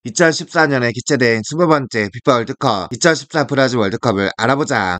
2014년에 개최된 20번째 피파 월드컵 2014 브라질 월드컵을 알아보자.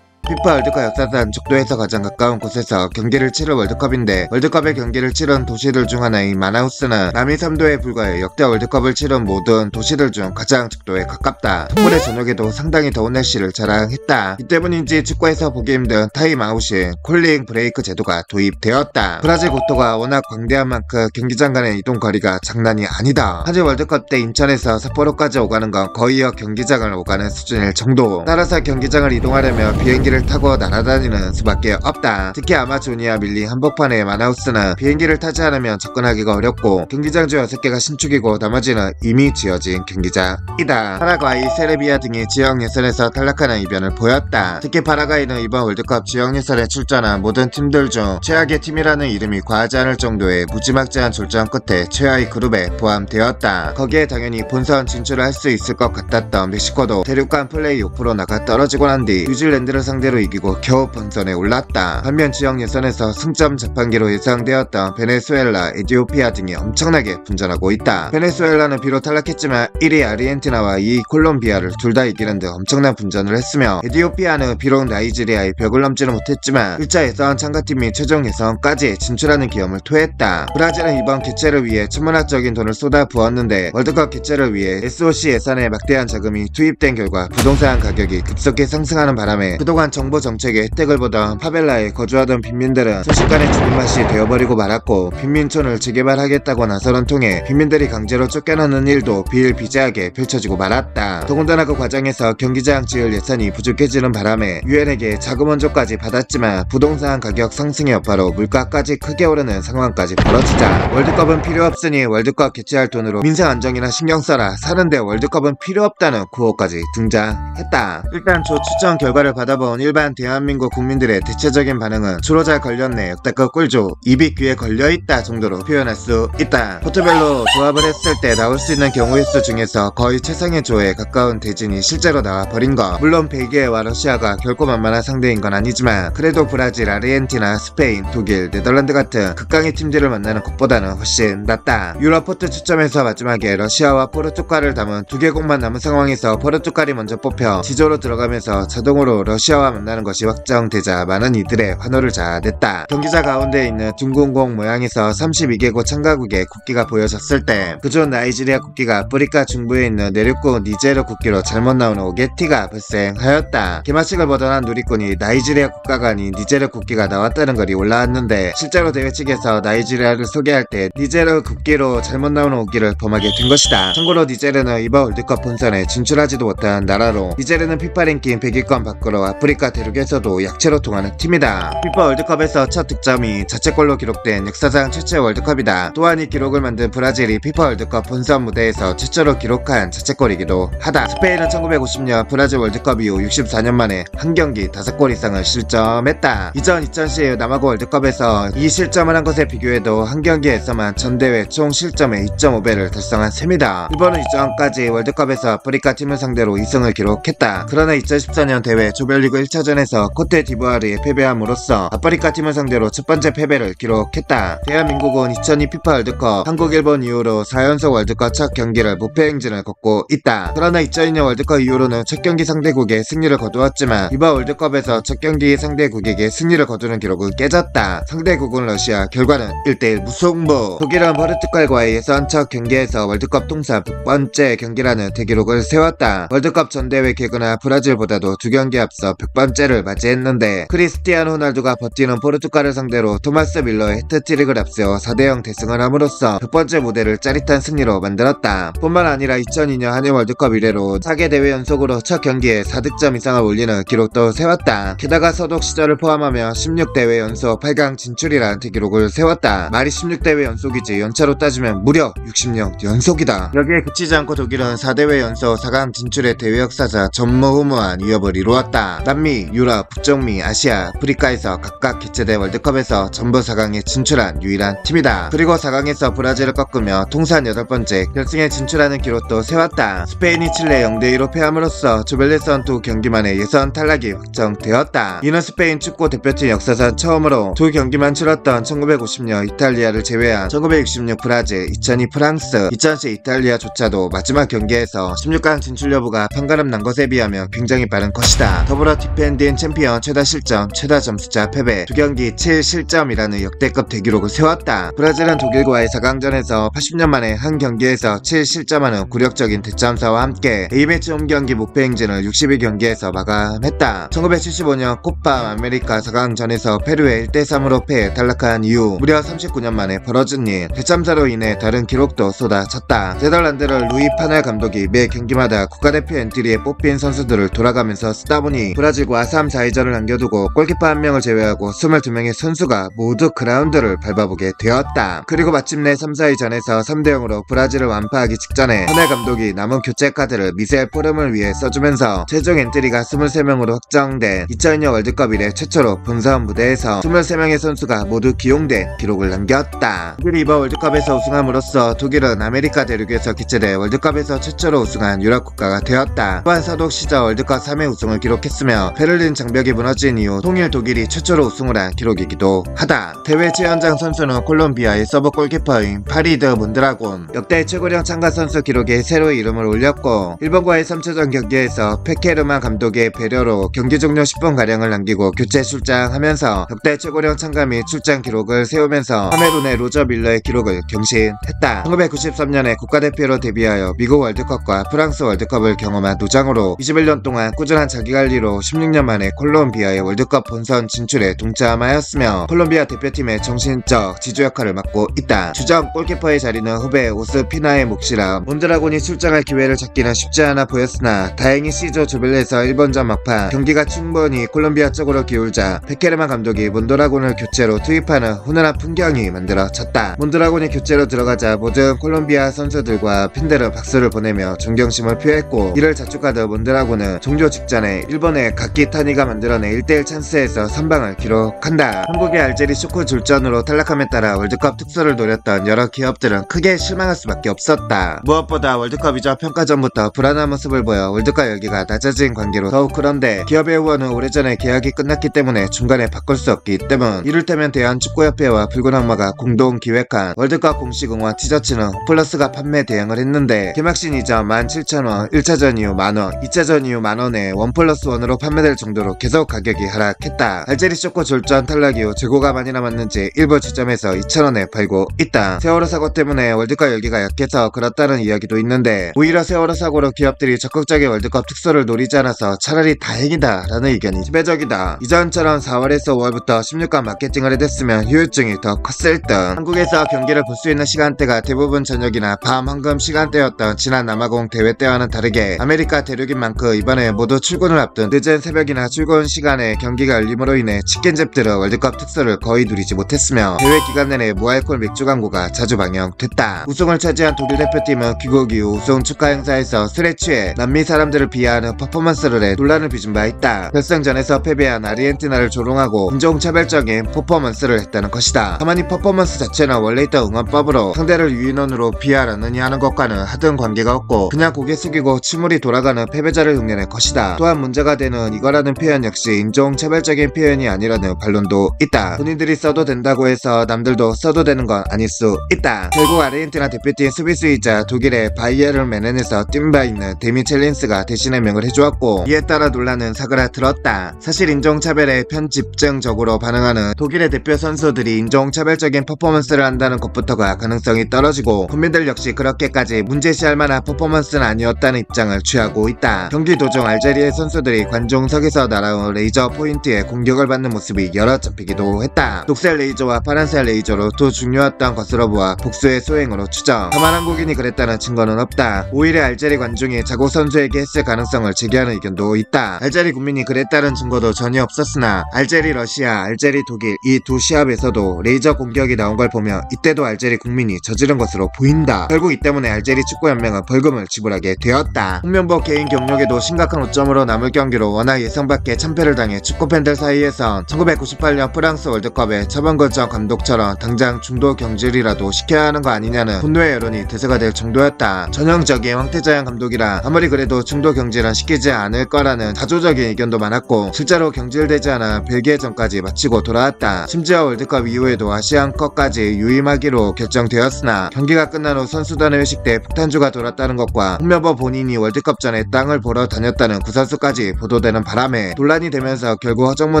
피파 월드컵 역사상 적도에서 가장 가까운 곳에서 경기를 치를 월드컵인데, 월드컵의 경기를 치른 도시들 중 하나인 마나우스는 남이 3도에 불과해 역대 월드컵을 치른 모든 도시들 중 가장 적도에 가깝다. 덕분에 저녁에도 상당히 더운 날씨를 자랑했다. 이 때문인지 축구에서 보기 힘든 타임아웃인 콜링 브레이크 제도가 도입되었다. 브라질 국토가 워낙 광대한 만큼 경기장 간의 이동 거리가 장난이 아니다. 현재 월드컵 때 인천에서 삿포로까지 오가는 건 거의 경기장을 오가는 수준일 정도. 따라서 경기장을 이동하려면 비행기를 타고 날아다니는 수밖에 없다. 특히 아마조니아 밀리 한복판의 마나우스는 비행기를 타지 않으면 접근하기가 어렵고, 경기장 중 6개가 신축이고 나머지는 이미 지어진 경기장이다. 파라과이, 세르비아 등이 지역 예선에서 탈락하는 이변을 보였다. 특히 파라과이는 이번 월드컵 지역 예선에 출전한 모든 팀들 중 최악의 팀이라는 이름이 과하지 않을 정도의 무지막지한 졸전 끝에 최하위 그룹에 포함되었다. 거기에 당연히 본선 진출을 할 수 있을 것 같았던 멕시코도 대륙간 플레이오프로 나가 떨어지고 난 뒤 뉴질랜드를 상대로 이기고 겨우 본선에 올랐다. 반면 지역 예선에서 승점 자판기로 예상되었던 베네수엘라, 에티오피아 등이 엄청나게 분전하고 있다. 베네수엘라는 비록 탈락했지만 1위 아르헨티나와 2위 콜롬비아를 둘 다 이기는 등 엄청난 분전을 했으며, 에티오피아는 비록 나이지리아의 벽을 넘지는 못했지만 1차 예선 참가팀이 최종 예선까지 진출하는 기염을 토했다. 브라질은 이번 개최를 위해 천문학적인 돈을 쏟아부었는데, 월드컵 개최를 위해 SOC 예산에 막대한 자금이 투입된 결과 부동산 가격이 급속히 상승하는 바람에 그동안 정부 정책의 혜택을 보던 파벨라에 거주하던 빈민들은 순식간에 죽은 맛이 되어버리고 말았고, 빈민촌을 재개발하겠다고 나서는 통해 빈민들이 강제로 쫓겨나는 일도 비일비재하게 펼쳐지고 말았다. 더군다나 그 과정에서 경기장 지을 예산이 부족해지는 바람에 유엔에게 자금 원조까지 받았지만 부동산 가격 상승의 여파로 물가까지 크게 오르는 상황까지 벌어지자, 월드컵은 필요 없으니 월드컵 개최할 돈으로 민생 안정이나 신경 써라, 사는데 월드컵은 필요 없다는 구호까지 등장했다. 일단 조 추천 결과를 받아본 일반 대한민국 국민들의 대체적인 반응은 주로 잘 걸렸네, 역대급 꿀조, 입이 귀에 걸려있다 정도로 표현할 수 있다. 포트별로 조합을 했을 때 나올 수 있는 경우의 수 중에서 거의 최상의 조에 가까운 대진이 실제로 나와버린 거. 물론 벨기에와 러시아가 결코 만만한 상대인 건 아니지만 그래도 브라질, 아르헨티나, 스페인, 독일, 네덜란드 같은 극강의 팀들을 만나는 것보다는 훨씬 낫다. 유럽포트 추첨에서 마지막에 러시아와 포르투갈을 담은 2개국만 남은 상황에서 포르투갈이 먼저 뽑혀 지조로 들어가면서 자동으로 러시아와 만나는 것이 확정되자 많은 이들의 환호를 자아냈다. 경기장 가운데 있는 둥근 공 모양에서 32개국 참가국의 국기가 보여졌을 때 그중 나이지리아 국기가 아프리카 중부에 있는 내륙국 니제르 국기로 잘못 나온 오게티가 발생하였다. 개막식을 보던 한 누리꾼이 나이지리아 국가가 아닌 니제르 국기가 나왔다는 글이 올라왔는데, 실제로 대회 측에서 나이지리아를 소개할 때 니제르 국기로 잘못 나온 오기를 범하게 된 것이다. 참고로 니제르는 이번 월드컵 본선에 진출하지도 못한 나라로, 니제르는 피파 랭킹 100위권 밖으로 아프리카 대륙에서도 약체로 통하는 팀이다. 피파 월드컵에서 첫 득점이 자책골로 기록된 역사상 최초의 월드컵이다. 또한 이 기록을 만든 브라질이 피파 월드컵 본선 무대에서 최초로 기록한 자책골이기도 하다. 스페인은 1950년 브라질 월드컵 이후 64년 만에 한 경기 5골 이상을 실점했다. 이전 2010 남아공 월드컵에서 이 실점을 한 것에 비교해도 한 경기에서만 전 대회 총 실점의 2.5배를 달성한 셈이다. 일본은 이전까지 월드컵에서 아프리카 팀을 상대로 2승을 기록했다. 그러나 2014년 대회 조별리그 1차전에서 코트디부아르에 패배함으로써 아프리카 팀을 상대로 첫 번째 패배를 기록했다. 대한민국은 2002 피파 월드컵 한국, 일본 이후로 4연속 월드컵 첫 경기를 무패 행진을 걷고 있다. 그러나 2002년 월드컵 이후로는 첫 경기 상대국에 승리를 거두었지만 이번 월드컵에서 첫 경기 상대국에게 승리를 거두는 기록은 깨졌다. 상대국은 러시아, 결과는 1대1 무승부. 독일은 포르투갈과의 예선 첫 경기에서 월드컵 통산 100번째 경기라는 대기록을 세웠다. 월드컵 전대회 개그나 브라질보다도 2경기 앞서 100번째를 맞이했는데, 크리스티아노 호날두가 버티는 포르투갈을 상대로 토마스 밀러의 해트트릭을 앞세워 4대0 대승을 함으로써 100번째 무대를 짜릿한 승리로 만들었다. 뿐만 아니라 2002년 한일 월드컵 이래로 4개 대회 연속으로 첫 경기에 4득점 이상을 올리는 기록도 세웠다. 게다가 서독 시절을 포함하며 16대회 연속 8강 진출이란 대기록을 세웠다. 말이 16대회 연속이지 연차로 따지면 무려 60년 연속이다. 여기에 그치지 않고 독일은 4대회 연속 4강 진출의 대회 역사상 전무후무한 위협을 이루었다. 남미 남미, 유럽, 북중미, 아시아, 아프리카에서 각각 개최된 월드컵에서 전부 4강에 진출한 유일한 팀이다. 그리고 4강에서 브라질을 꺾으며 통산 8번째 결승에 진출하는 기록도 세웠다. 스페인이 칠레 0대2로 패함으로써 조별예선 2경기만에 예선 탈락이 확정되었다. 이는 스페인 축구 대표팀 역사상 처음으로 2경기만 치렀던 1950년 이탈리아를 제외한 1966 브라질, 2002 프랑스, 2010 이탈리아조차도 마지막 경기에서 16강 진출 여부가 판가름 난 것에 비하면 굉장히 빠른 것이다. 더불어 디펜딩 챔피언 최다 실점, 최다 점수차 패배, 2경기 7실점이라는 역대급 대기록을 세웠다. 브라질은 독일과의 4강전에서 80년 만에 한 경기에서 7실점하는 굴욕적인 대참사와 함께 A매치 홈경기 무패 행진을 62경기에서 마감했다. 1975년 코파 아메리카 4강전에서 페루에 1대3으로 패해 탈락한 이후 무려 39년 만에 벌어진 일, 대참사로 인해 다른 기록도 쏟아졌다. 네덜란드를 루이 파넬 감독이 매 경기마다 국가대표 엔트리에 뽑힌 선수들을 돌아가면서 쓰다 보니 브라질과 3, 4위전을 남겨두고 골키퍼 한 명을 제외하고 22명의 선수가 모두 그라운드를 밟아보게 되었다. 그리고 마침내 3, 4위전에서 3대0으로 브라질을 완파하기 직전에 파넬 감독이 남은 교체 카드를 미셀 포름을 위해 써주면서 최종 엔트리가 23명으로 확정된 2002년 월드컵 이래 최초로 본선 무대에서 23명의 선수가 모두 기용된 기록을 남겼다. 독일이 이번 월드컵에서 우승함으로써 독일은 아메리카 대륙에서 개최된 월드컵에서 최초로 우승한 유럽 국가가 되었다. 또한 서독 시절 월드컵 3회 우승을 기록했으며 베를린 장벽이 무너진 이후 통일 독일이 최초로 우승을 한 기록이기도 하다. 대회 최연장 선수는 콜롬비아의 서브 골키퍼인 파리드 몬드라곤, 역대 최고령 참가 선수 기록에 새로이 이름을 올렸고 일본과의 3차전 경기에서 페케르만 감독의 배려로 경기 종료 10분가량을 남기고 교체 출장하면서 역대 최고령 참가 및 출장 기록을 세우면서 카메룬의 로저 밀러의 기록을 경신했다. 1993년에 국가대표로 데뷔하여 미국 월드컵과 프랑스 월드컵을 경험한 노장으로 21년 동안 꾸준한 자기관리로 16년 만에 콜롬비아의 월드컵 본선 진출에 동참하였으며 콜롬비아 대표팀의 정신적 지주 역할을 맡고 있다. 주전 골키퍼의 자리는 후배 오스피나의 몫이라 몬드라곤이 출장할 기회를 찾기는 쉽지 않아 보였으나 다행히 C조 조별에서 1번전 막판 경기가 충분히 콜롬비아 쪽으로 기울자 페케르만 감독이 몬드라곤을 교체로 투입하는 훈훈한 풍경이 만들어졌다. 몬드라곤이 교체로 들어가자 모든 콜롬비아 선수들과 팬들은 박수를 보내며 존경심을 표했고, 이를 자축하던 몬드라곤은 종료 직전에 일본의 가키타니가 만들어낸 1대1 찬스에서 선방을 기록한다. 한국의 알제리 쇼크 줄전으로 탈락함에 따라 월드컵 특수를 노렸던 여러 기업들은 크게 실망할 수밖에 없었다. 무엇보다 월드컵 이전 평가전부터 불안한 모습을 보여 월드컵 열기가 낮아진 관계로 더욱 그런데 기업의 후원은 오래전에 계약이 끝났기 때문에 중간에 바꿀 수 없기 때문, 이를테면 대한축구협회와 붉은 악마가 공동 기획한 월드컵 공식 응원 티셔츠는 플러스가 판매 대행을 했는데 개막신 이전 17,000원, 1차전 이후 만원, 2차전 이후 만원에 1+1으로 판매될 정도로 계속 가격이 하락했다. 알제리 쇼크 졸전 탈락 이후 재고가 많이 남았는지 일부 지점에서 2,000원에 팔고 있다. 세월호 사고 때문에 월드컵 열기가 약해서 그렇다는 이야기도 있는데, 오히려 세월호 사고로 기업들이 적극적인 월드컵 특수를 노리지 않아서 차라리 다행이다 라는 의견이 지배적이다. 이전처럼 4월에서 5월부터 16강 마케팅을 해댔으면 효율증이 더 컸을 듯. 한국에서 경기를 볼 수 있는 시간대가 대부분 저녁이나 밤 황금 시간대였던 지난 남아공 대회 때와는 다르게 아메리카 대륙인 만큼 이번에 모두 출근을 앞둔 늦은 새벽이나 출근 시간에 경기가 열림으로 인해 치킨집들은 월드컵 특수를 거의 누리지 못했으며 대회 기간 내내 무알콜 맥주 광고가 자주 방영됐다. 우승을 차지한 독일 대표팀은 귀국 이후 우승 축하 행사에서 술에 취해 남미 사람들을 비하하는 퍼포먼스를 해 논란을 빚은 바 있다. 결승전에서 패배한 아르헨티나를 조롱하고 인종차별적인 퍼포먼스를 했다는 것이다. 다만 이 퍼포먼스 자체는 원래 있던 응원법으로 상대를 유인원으로 비하하느니 하는 것과는 하등 관계가 없고 그냥 고개 숙이고 침울이 돌아가는 패배자를 흉내낼 것이다. 또한 문제가 되는 이거라는 표현 역시 인종차별적인 표현이 아니라는 반론도 있다. 본인들이 써도 된다고 해서 남들도 써도 되는 건 아닐 수 있다. 결국 아르헨티나 대표팀 수비수이자 독일의 바이에른 메넨에서 뛴 바 있는 데미 첼린스가 대신 해명을 해주었고, 이에 따라 논란은 사그라들었다. 사실 인종차별에 편집증적으로 반응하는 독일의 대표 선수들이 인종차별적인 퍼포먼스를 한다는 것부터가 가능성이 떨어지고, 국민들 역시 그렇게까지 문제시할 만한 퍼포먼스는 아니었다는 입장을 취하고 있다. 경기 도중 알제리의 선수들이 관중석에서 날아온 레이저 포인트에 공격을 받는 모습이 여러 잡히기도 했다. 녹색 레이저와 파란색 레이저로 두 중요했던 것으로 보아 복수의 소행으로 추정. 다만 한국인이 그랬다는 증거는 없다. 오히려 알제리 관중이 자국 선수에게 했을 가능성을 제기하는 의견도 있다. 알제리 국민이 그랬다는 증거도 전혀 없었으나 알제리 러시아, 알제리 독일 이 두 시합에서도 레이저 공격이 나온 걸 보면 이때도 알제리 국민이 저지른 것으로 보인다. 결국 이 때문에 알제리 축구연맹은 벌금을 지불하게 되었다. 홍명보 개인 경력에도 심각한 오점으로 남을 경기로 워낙 그러나 예상 밖의 참패를 당해 축구팬들 사이에선 1998년 프랑스 월드컵의 차범근전 감독처럼 당장 중도 경질이라도 시켜야 하는 거 아니냐는 분노의 여론이 대세가 될 정도였다. 전형적인 황태자양 감독이라 아무리 그래도 중도 경질은 시키지 않을 거라는 자조적인 의견도 많았고 실제로 경질되지 않아 벨기에전까지 마치고 돌아왔다. 심지어 월드컵 이후에도 아시안컵까지 유임하기로 결정되었으나 경기가 끝난 후 선수단의 회식 때 폭탄주가 돌았다는 것과 홍명보 본인이 월드컵 전에 땅을 보러 다녔다는 구설수까지 보도되는 바람에 논란이 되면서 결국 허정무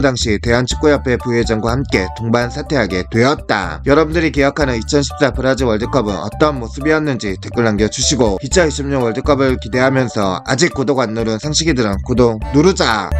당시 대한축구협회 부회장과 함께 동반 사퇴하게 되었다. 여러분들이 기억하는 2014 브라질 월드컵은 어떤 모습이었는지 댓글 남겨주시고 2026 월드컵을 기대하면서 아직 구독 안 누른 상식이들은 구독 누르자.